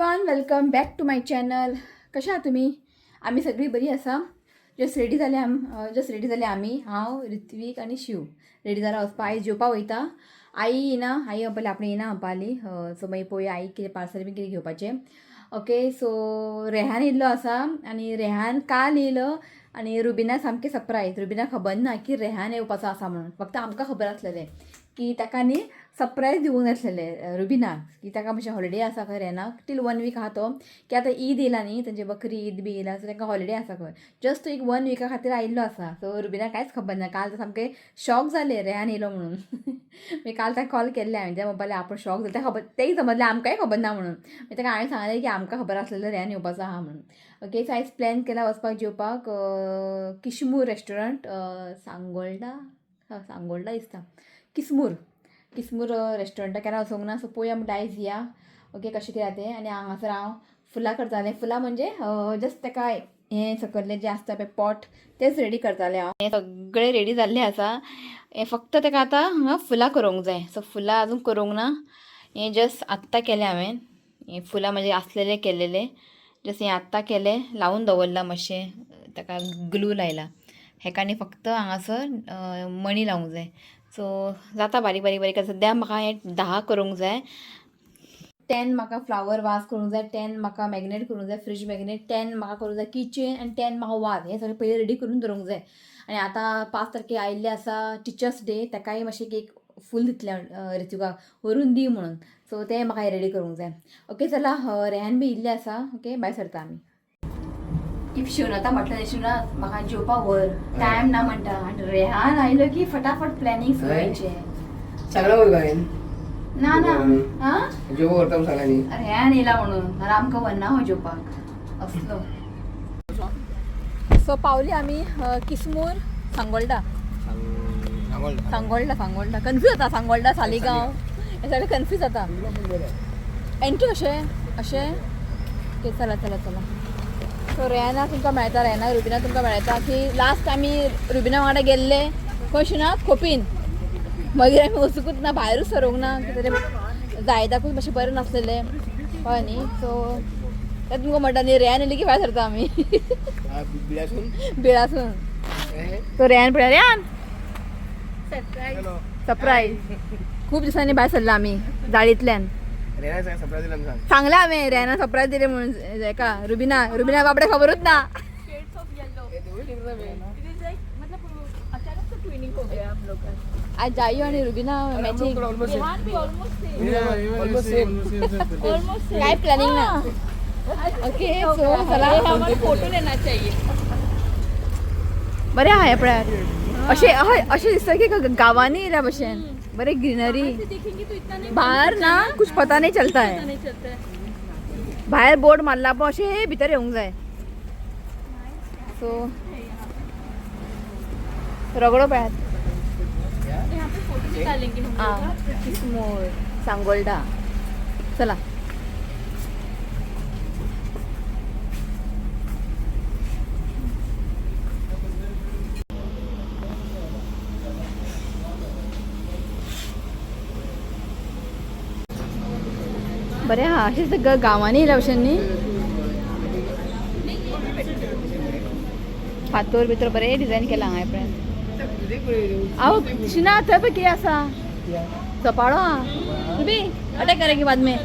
Everyone, welcome back to my channel. कशा आहात तुम्ही? आम्ही सगळी बरी आसा. जस्ट रेडी जाले आम्ही. हांव, ऋत्विक आनी शिव रेडी जाला वचपा. आई जेवपा वयता. आई येना, आई आपले आपण येना आपली. सो मागीर पळोवया आई कितें पार्सल बी कितें घेवपाचें. ओके, सो रेहान येयल्लो आसा आनी रेहान काल येयलो आनी रुबिना सामकें सरप्रायज. रुबिना खबर ना की रेहान येवपाचो आसा म्हणून. फक्त आमकां खबर आसलेलें की ताका न्ही सरप्रायज दिवंक आसलेलें रुबिनाक, की ताका मातशें हॉलिडे आसा खंय रेहानाक. टील 1 वीक आहा तो, की आतां ईद येयला न्ही, तेंचे बकरी ईद बी येयला, सो ताका हॉलिडे आसा खंय. जस्ट एक 1 विका खातीर आयिल्लो आसा. सो रुबिनाक कांयच खबर ना. काल तर सामकें शॉक जालें रेहान येयलो म्हणून. मागीर काल ताका कॉल केल्लें हांवें, त्या म्हणपालें आपण शॉक जालें. ताका खबर, तेंय समजलें आमकांय खबर ना म्हणून. मागीर ताका हांवें सांगलें की आमकां खबर आसलेलें रेहान येवपाचो आहा म्हणून. ओके, सो आयज प्लॅन केला वचपाक जेवपाक किशमूर रेस्टॉरंट, सांगोळडा दिसता. किसमूर रेस्टॉरंटा केन्ना वचोंक ना. सो पळोवया म्हणटा आयज या. ओके, कशें कितें तें. आनी हांगासर हांव फुलां करतालें. फुलां म्हणजे जस्ट ताका हें सकयल्लें जें आसता पळय पॉट, तेंच रेडी करतालें हांव. हें सगळें रेडी जाल्लें आसा. हें फक्त ताका आतां हांगा फुलां करूंक जाय. सो फुलां आजून करूंक ना. हें जस्ट आत्तां केलें हांवें. हें फुलां म्हणजे आसलेलें केलेलें. जस्ट हें आत्तां केलें, लावून दवरलां मातशें, ताका ग्लू लायला. हेका न्ही फक्त हांगासर मणी लावंक जाय. सो जाता बारीक बारीक. सद्या म्हाका हें 10 करूंक जाय. 10 म्हाका फ्लावर वाज करूंक जाय, 10 म्हाका मॅग्नेट करूंक जाय, फ्रीज मॅग्नेट, 10 म्हाका करूंक जाय किचन, आनी 10 म्हाका वाज. हें सगळें पयलीं रेडी करून दवरूंक जाय. आनी आतां 5 तारखेक आयिल्लें आसा टिचर्स डे, ताकाय मातशें एक फूल दितलें ऋतुकाक व्हरून दी म्हणून. सो तें म्हाका रेडी करूंक जाय. ओके, चला रेहान बी येयल्लें आसा. ओके, भायर सरता आमी. इफ शिवनाता म्हटलं शिवनाथ म्हाका जेवपाक व्हर, टायम ना म्हणटा. आनी रेहान आयलो की फटाफट प्लॅनिंग सुरवायचें. सगळं वर घालीन ना हा जेव करता सांगा न्ही. रेहान येयला म्हणून, आनी आमकां व्हरना हो जेवपाक असलो. सो पावली आमी किसमूर सांगोळडा. कन्फ्यूज जाता. सांगोळडा, सालिगांव हे सगळें कन्फ्यूज जाता. एंट्री अशें ओके, चला. सो रेहाना तुमकां मेळटा, रेहाना रुबिना तुमकां मेळटा की लास्ट आमी रुबिना वांगडा गेल्ले खंय शिवनाथ खोपीन. मागीर आमी वचूंकूच ना, भायरूच सरूंक ना. कितें जायदाकूच मातशें बरें नासलेलें कळ्ळें न्ही. सो तें तुमकां म्हणटा न्ही, रेहान येयली की भायर सरता आमी बिळासून. सो रेहान पळय, रेहान सरप्रायज. खूब दिसांनी भायर सरला आमी जाळींतल्यान. सांगलें हांवें रेहाना सरप्रायज दिलें म्हणून. हेका रुबिना बाबडे खबरूच ना. आज जायू आणि रुबिना मॅचिंग. काय प्लॅनिंग ना. ओके, सो चला फोटो लेना चाहिए. बरें आहा हें पळयात. अशें दिसता की गांवांनी येयल्या भशेन. बरें ग्रीनरी. भायर ना कुछ पता नहीं चलता है. भायर बोर्ड मारला पण अशें भितर येवंक जाय. सो रगडो पळयात. किसमूर सांगोळडा. चला. बरें आहा अशेंच गांवांनी येयल्या भशेन न्ही. फातर भितर बरें डिजायन केला हांगा पळय. आओ शिना थंय पळय कितें आसा. चपाळो आहा. रुबी अटॅक करेंगे बाद में.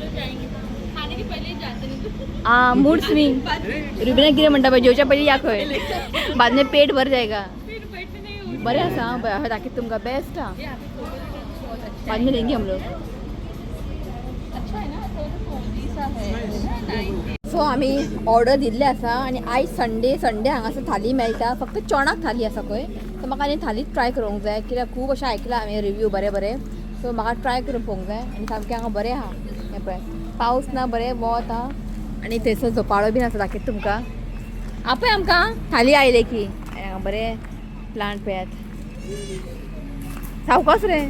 Mood swing. रुबिना कितें म्हणटा पळय, जेवच्या पयलीं या खंय, बाद में पेट भर जायगा. बरें आसा. हांव दाखयता तुमकां. बेस्ट हा. बाद में लेंगे हम लोग. सो आमी ऑर्डर दिल्ली आसा. आनी आयज संडे हांगासर थाली मेळटा. फक्त चणाक थाली आसा पळय. सो म्हाका आनी थालीच ट्राय करूंक जाय, कित्याक खूब अशें आयकलां हांवें रिव्यू बरें. सो म्हाका ट्राय करून पळोवंक जाय. आनी सामकें हांगा बरें आहा. हें पळय पावस ना, बरें वत आहा. आनी थंयसर झोपाळो बीन आसा. दाखयता तुमकां. आपय आमकां थाली आयले की. हांगा बरें प्लांट पळयात. सावकास रे.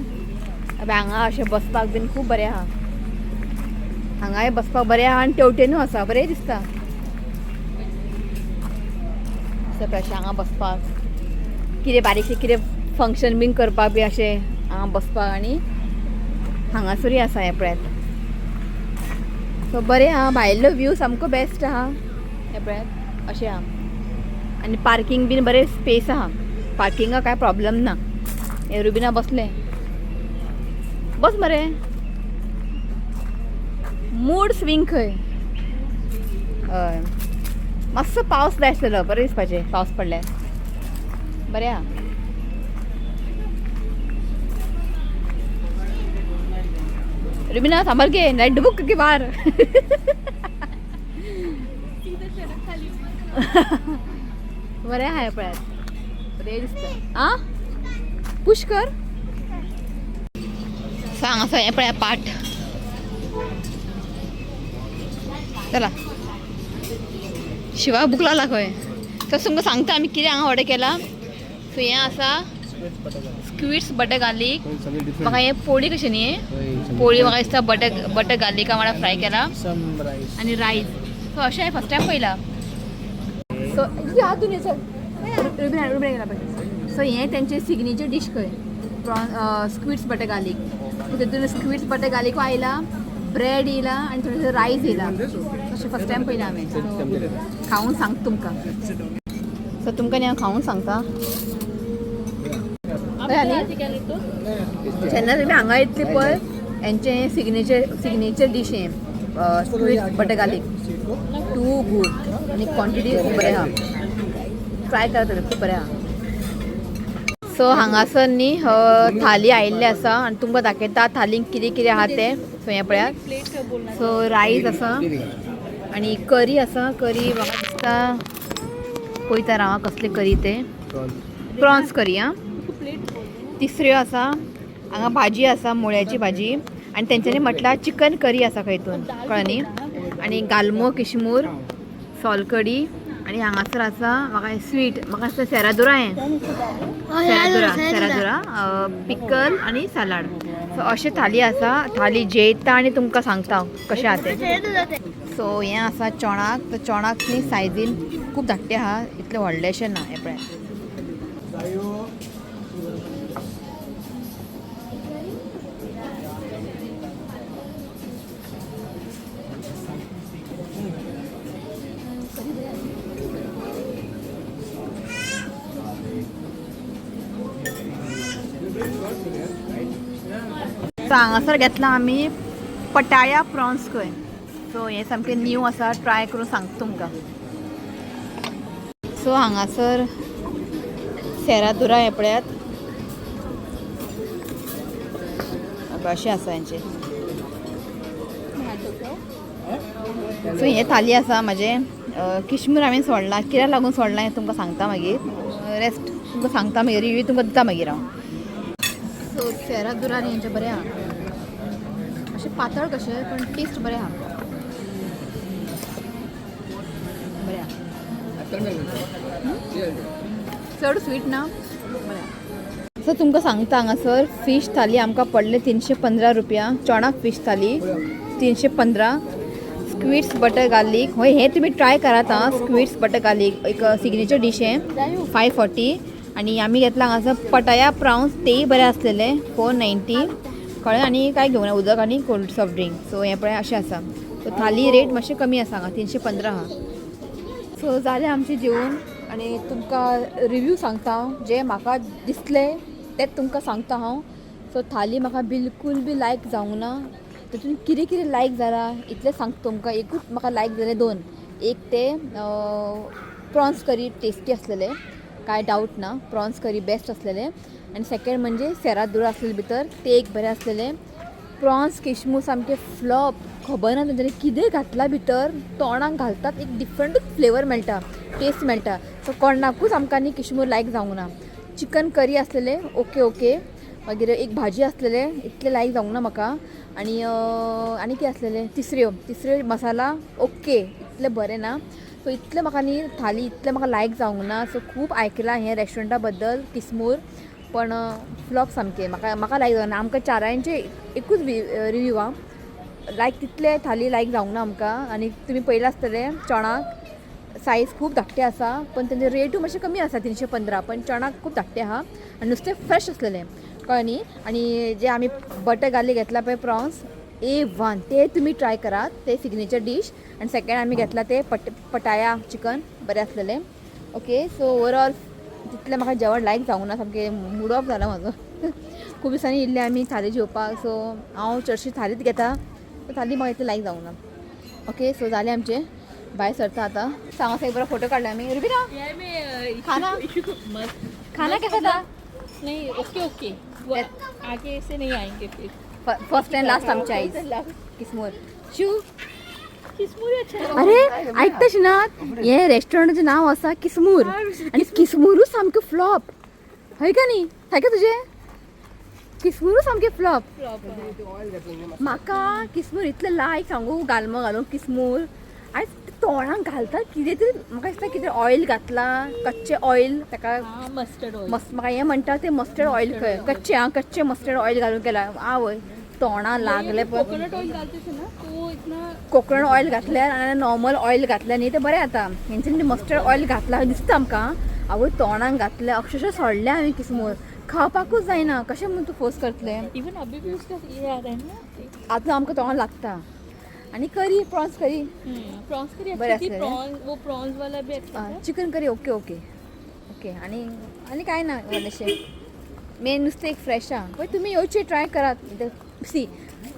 हांगा अशें बसपाक बीन खूब बरें आहा. हांगाय बसपाक बरें आहा. आनी तेवटेनूय आसा. बरें दिसता. अशें हांगा बसपाक कितें बारीकशें कितें फंक्शन बीन करपाक बी अशें हांगा बसपाक. आनी हांगासरूय आसा हें पळयात. सो बरें आहा, भायलो व्यू सामको बेस्ट आहा हे पळय अशें आहा. आनी पार्किंग बीन बरें स्पेस आहा, पार्किंगाक काय प्रॉब्लेम ना. हे रुबिना बसले, बस मरे. मूड स्विंग खंय. हय मातसो पावस जाय आसलेलो, बरें दिसपाचें पावस पडल्यार. बरें आहा. रुबिना सांबाळ घे, नायट डुबूक की बार. बरें आहा पळयात, बरें दिसता. आ पुश कर. सांग असं हें पळया पाट. चला शिवाक भूक लागला खंय. तस तुमकां सांगता आमी कितें हांगा ऑर्डर केला. सो हें आसा स्क्विड्स बटर गार्लीक. म्हाका हें पोळी कशी न्ही, पोळी म्हाका दिसता बटर गार्लिका वांगडा फ्राय केला आनी रायस. सो अशें हांवें फर्स्ट टायम पळयलां. सो हातून गेला पळय. सो हें तेंचें सिग्नेचर डीश खंय, स्क्विड्स बटर गार्लीक. तितून स्क्विड्स बटर गार्लीक आयला, ब्रेड येयला आनी थोडें रायस येयला. अशें फर्स्ट टायम पळयलां हांवें. खावून सांगता तुमकां. सो तुमकां न्ही हांव खावून सांगता. जेन्ना तुमी हांगा येतली पळय, हेंचें सिग्नेचर डीश हें squids butter garlic. Too good आनी क्वॉन्टिटी खूब बरें आहा. ट्राय करा, खूब बरें आहा. सो हांगासर न्ही थाली आयिल्ली आसा आनी तुमकां दाखयता थालींक कितें कितें आहा तें. सो हें पळयात. सो रायस आसा आनी करी आसा. करी म्हाका दिसता पळयता राव कसली करी तें. प्रॉन्स करी आं. तिसऱ्यो आसा हांगा भाजी आसा, मुळ्याची भाजी. आनी तेंच्यांनी म्हटल्यार चिकन करी आसा खंय हितून, कळ्ळें न्ही. आनी गालमो किशमूर, सोलकडी. आनी हांगासर आसा म्हाका स्वीट, म्हाका दिसता सेरादुरा. हें सेरादुरा पिकल आनी सलाड. सो अशें थाली आसा. थाली जेयता आनी तुमकां सांगता कशें आहा तें. सो हें आसा चोणाक. तर चोणाक न्ही सायजीन खूब धाकटें आहा, इतलें व्हडलेंशें ना. हें पळय. सो हांगासर घेतला आमी पटाया प्रॉन्स खंय. सो हें सामकें न्यू आसा, ट्राय करून सांगता तुमकां. सो हांगासर सेरादुरा हें पळयात अशें आसा हेंचें. सो हें थाली आसा म्हाजें. किशमूर हांवें सोडलां, कित्याक लागून सोडलां हें तुमकां सांगता मागीर. रेस्ट तुमकां सांगता मागीर, रिव्यू तुमकां दिता मागीर हांव. सो सेरादुरा न्ही हेंचें बरें आहा. अशें पातळ कशें पण टेस्ट बरें आहा. बरें आहा. चड स्वीट ना, बरें आहा. सो तुमकां सांगता हांगासर फीश थाली आमकां पडले 315 रुपया. चोणाक फीश थाली 315. स्क्विड्स बटर गार्लीक हय हें तुमी ट्राय करात आं. स्क्विड्स बटर गार्लीक एक सिग्नेचर डीश हें 540. आनी आमी घेतला हांगासर पटाया प्रावन्स, तेय बरें आसलेले 490. कळ्ळें. आनी काय घेवना, उदक आनी कोल्ड सॉफ्ट ड्रिंक. सो हें पळय अशें आसा. सो थाली रेट मातशें कमी आसा हांगा 315 आहा. सो जालें आमचें जेवण आनी तुमकां रिव्यू सांगता हांव. जें म्हाका दिसलें तेंच तुमकां सांगता हांव. सो थाली म्हाका बिलकूल बी लायक जावंक ना. तितून कितें कितें लायक जालां इतलें सांगता तुमकां. एकूच म्हाका लायक जालें 2. एक तें प्रॉन्स करी टेस्टी आसलेलें, कांय डावट ना. प्रॉन्स करी बेस्ट आसलेलें. आनी सेकेंड म्हणजे सेरादुरा आसलेलें भितर, तें एक बरें आसलेलें. प्रॉन्स किशमूर सामकें फ्लॉप. खबर ना तेंच्यांनी कितें घातला भितर. तोंडाक घालतात एक डिफरंटूच फ्लेवर मेळटा, टेस्ट मेळटा. सो कोणाकूच आमकां न्ही किशमूर लायक जावंक ना. चिकन करी आसलेलें ओके. मागीर एक भाजी आसलेलें, इतलें लायक जावंक ना म्हाका. आनी कितें आसलेलें, तिसऱ्यो मसाला ओके, इतलें बरें ना. सो इतलें म्हाका न्ही थाली इतलें म्हाका लायक जावंक ना. सो खूब आयकलां हें रेस्टॉरंटा बद्दल किसमूर, पण फ्लॉप सामकें. म्हाका लायक जावना. आमकां चारांचे एकूच रिव्यू आहा. लायक तितलें थाली लायक जावंक ना आमकां. आनी तुमी पळयलां आसतलें चोणाक सायज खूब धाकटें आसा, पण तेंचे रेटूय मातशें कमी आसा 315. पण चोणाक खूब धाकटें आहा आनी नुस्तें फ्रेश आसलेलें, कळ्ळें न्ही. आनी जे आमी बटर गार्लीक घेतला पळय प्रॉन्स, A1 ते तुम्ही ट्राय करात ते सिग्नेचर डिश. आणि सेकंड आम्ही घेतला ते पटाया चिकन बरें आसलेले. ओके सो ओवरऑल तितलें म्हाका जेवण लायक जावंक ना, सामकें मूड ऑफ जाला म्हाजो. खूब दिसांनी येयल्ले आमी थाली जेवपाक, सो हांव चडशी थालीच घेता. सो थाली म्हाका इतलें लायक जावंक ना. ओके सो जालें आमचें, भायर सरता आतां. सांगास एक बरो फोटो काडला आमी. रुबीना खाना खाना कैसा था? नहीं ओके ओके, वो आगे से नहीं आएंगे फिर. फर्स्ट अँड लास्ट आमच्या आईज किसमूर शू. किसमुरी अच्छा है. अरे ऐकताश ना, हे रेस्टॉरंटाचें नाव आसा किसमूर आणि किसमूरूच सामकें फ्लॉप हय का न्ही? हाय का तुजें? किसमूरूच सामकें फ्लॉप. म्हाका किसमूर इतलें लायक सांगू, गालमो घालून किसमूर आयज तोंडाक घालता कितें तरी म्हाका दिसता कितें ऑयल घातला, कच्चें ऑयल ताका. Mustard oil. म्हाका हें म्हणटा तें मस्टर्ड ऑयल खंय, कच्चें मस्टर्ड ऑयल घालून केला. आवय तोंडां लागले पण. कोकोनट ऑयल डालते थे ना तो वो इतना. कोकोनट ऑयल घातल्यार आनी नॉर्मल ऑयल घातल्या न्ही तें बरें जाता. हेंच्यांनी मस्टर्ड ऑयल घातला दिसता आमकां. आवय तोंडाक घातल्या अक्षरशः सडल्या हांवें किसमूर. खावपाकूच जायना, कशें म्हणून तूं फोर्स करतले. इवन अभी भी उसका ये आ रहा है ना. आतां आमकां तोंडाक लागता. आणि करी प्रॉन्स करी प्रॉन्स करी बरं अच्छी थी. असं है. प्रॉन्स वो प्रॉन्स वाला भी अच्छा था. Chicken curry okay okay okay. आणि काय ना व्हडलेशें मेन नुस्तें एक फ्रेश आहा पळय. तुमी येवचे ट्राय करात. सी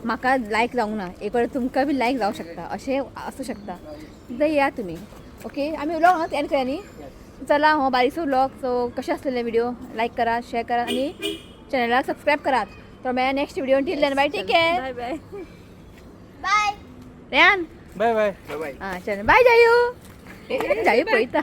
म्हाका लायक जावंक ना, एक वेळ तुमकां बी लायक जावंक शकता, अशें आसूं शकता. एकदां येया तुमी. ओके आमी व्लॉग हांव एंड करूया न्ही. चला हो बारीकसो व्लॉग. सो कशें आसलेले व्हिडिओ लायक करा, शेअर करा आणि चॅनलाक सबस्क्राईब करात. तर मेळया next video. Till then bye, take care. Bye bye. Bye Rehan bye bye. हां चल बाय जायू. जायू पळयता.